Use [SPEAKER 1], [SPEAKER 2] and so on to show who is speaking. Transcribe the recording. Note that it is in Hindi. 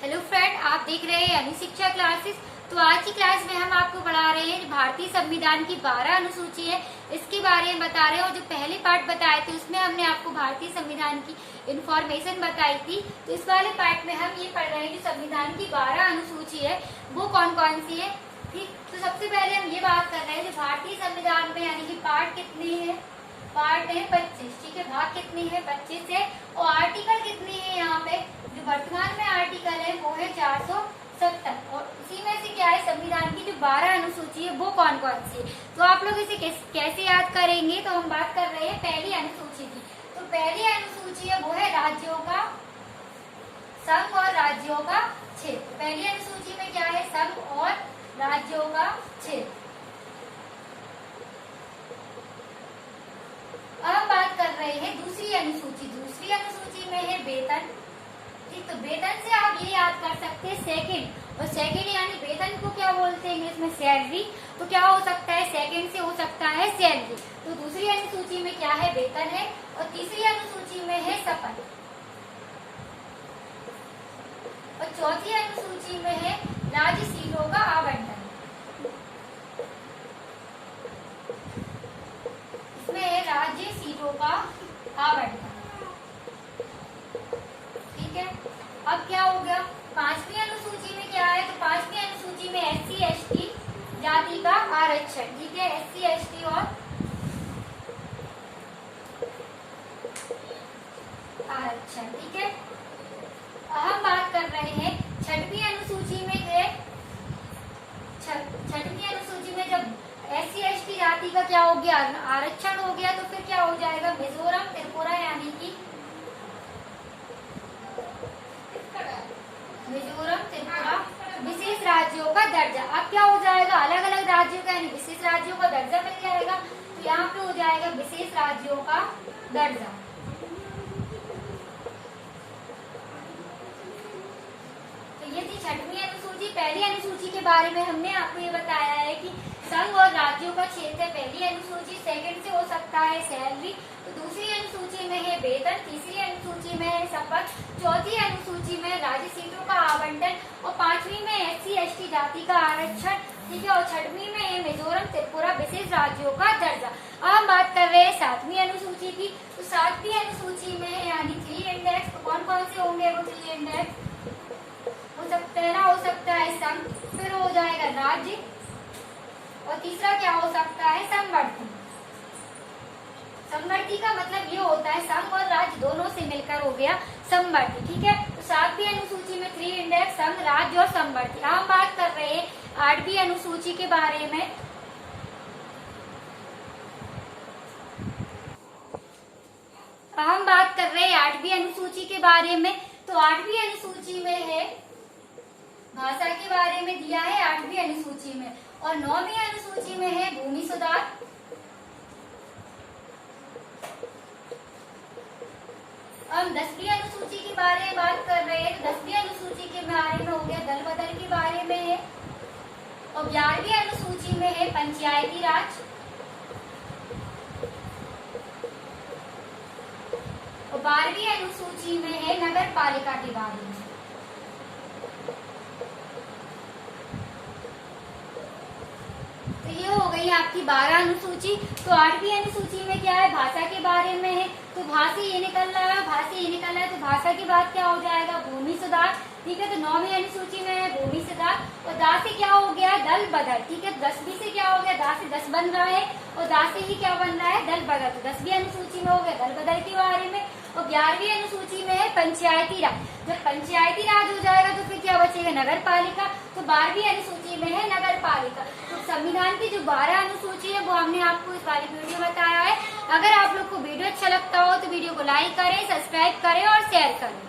[SPEAKER 1] हेलो फ्रेंड, आप देख रहे हैं यानी शिक्षा क्लासेस। तो आज की क्लास में हम आपको पढ़ा रहे हैं भारतीय संविधान की 12 अनुसूची है, इसके बारे में बता रहे हैं। और जो पहले पार्ट बताए थे उसमें हमने आपको भारतीय संविधान की इंफॉर्मेशन बताई थी। तो इस वाले पार्ट में हम ये पढ़ रहे हैं कि संविधान की 12 अनुसूची है वो कौन कौन सी है। ठीक, तो सबसे पहले हम ये बात कर रहे हैं जो भारतीय संविधान में यानी कि पार्ट कितने हैं। पार्ट है 25। ठीक है, भाग कितनी है 25 है। और आर्टिकल कितनी है यहाँ पे जो वर्तमान में आर्टिकल है वो है 470। और उसी में से क्या है संविधान की जो 12 अनुसूची है वो कौन कौन सी है। तो आप लोग इसे कैसे याद करेंगे। तो हम बात कर रहे हैं पहली अनुसूची की। तो पहली अनुसूची है वो है राज्यों का संघ और राज्यों का क्षेत्र। पहली अनुसूची में क्या है, संघ और राज्यों का क्षेत्र। अब हम बात कर रहे हैं दूसरी अनुसूची। दूसरी अनुसूची में है वेतन। ठीक, तो वेतन से आप ये याद कर सकते हैं सेकंड। और सेकंड यानी वेतन को क्या बोलते हैं इंग्लिश में, सैलरी। तो क्या हो सकता है, सेकंड से हो सकता है सैलरी। तो दूसरी अनुसूची में क्या है, वेतन है। और तीसरी अनुसूची में है शपथ। और चौथी अनुसूची में है राज्य सीटों का आवंटन। इसमें है राज्य सीटों का आवंटन। ठीक है, अब क्या हो गया, पांचवी अनुसूची में क्या है। तो पांचवी अनुसूची में SC ST जाति का आरक्षण। ठीक है, SC ST और आरक्षण। ठीक है, हम बात कर रहे हैं छठवीं अनुसूची में है। छठवीं अनुसूची में जब SC ST जाति का क्या हो गया, आरक्षण हो गया, तो फिर क्या हो जाएगा, मिजोरम त्रिपुरा यानी कि मिजोरम त्रिपुरा विशेष राज्यों का दर्जा। अब क्या हो जाएगा, अलग अलग राज्यों का यानी विशेष राज्यों का दर्जा मिल जाएगा। तो यहाँ पे हो जाएगा विशेष राज्यों का दर्जा। तो ये थी छठवीं अनुसूची। पहली अनुसूची के बारे में हमने आपको ये बताया है कि संघ और राज्यों का क्षेत्र है पहली अनुसूची। सेकंड से हो सकता है सैलरी। तो दूसरी अनुसूची में है वेतन। तीसरी अनुसूची में है शपथ। चौथी अनुसूची में राज्य सीटों का आवंटन। और पांचवी में SC ST जाति का आरक्षण। ठीक है, और छठवीं में है मिजोरम त्रिपुरा विशेष राज्यों का दर्जा। अब हम बात कर रहे हैं सातवीं अनुसूची की। तो सातवीं अनुसूची में है यानी 3 इंडेक्स। तो कौन कौन से होंगे वो 3 इंडेक्स, हो सकता है ना, हो सकता है संघ, फिर हो जाएगा राज्य, और तीसरा क्या हो सकता है, संवर्ती। संवर्ती का मतलब ये होता है संघ और राज्य दोनों से मिलकर हो गया संवर्ती। ठीक है, तो सातवीं अनुसूची में 3 इंडेक्स, संघ, राज्य और संवर्ती। हम बात कर रहे हैं आठवीं अनुसूची के बारे में। हम बात कर रहे हैं आठवीं अनुसूची के बारे में। तो आठवीं अनुसूची में है भाषा के बारे में दिया है आठवीं अनुसूची में। और नौवीं अनुसूची में है भूमि सुधार। हम 10वीं अनुसूची के बारे में बात कर रहे हैं। तो 10वीं अनुसूची के बारे में हो गया दल बदल के बारे में है। और 11वीं अनुसूची में है पंचायती राज। और 12वीं अनुसूची में है नगर पालिका के बारे में। तो ये हो गई आपकी 12 अनुसूची। तो 8वीं अनुसूची में क्या है, भाषा के बारे में है। तो भाषा ये निकल रहा है, भाषा ये निकल रहा है। तो भाषा के बाद क्या हो जाएगा, भूमि सुधार। ठीक है, तो 9वीं अनुसूची में है भूमि सुधार। और दा से क्या हो गया, दल बदल। ठीक है, 10वीं से क्या हो गया, दा से 10 बन रहा है। और दा से ही क्या बन रहा है, दल बदल। तो 10वीं अनुसूची में हो गया दल बदल के बारे में। और 11वीं अनुसूची में है पंचायती राज। जब पंचायती राज हो जाएगा तो फिर क्या बचेगा, नगर पालिका। तो 12वीं अनुसूची में है नगर पालिका। तो संविधान की जो 12 अनुसूची है वो हमने आपको इस वाली वीडियो में बताया है। अगर आप लोग को वीडियो अच्छा लगता हो तो वीडियो को लाइक करें, सब्सक्राइब करें और शेयर करें।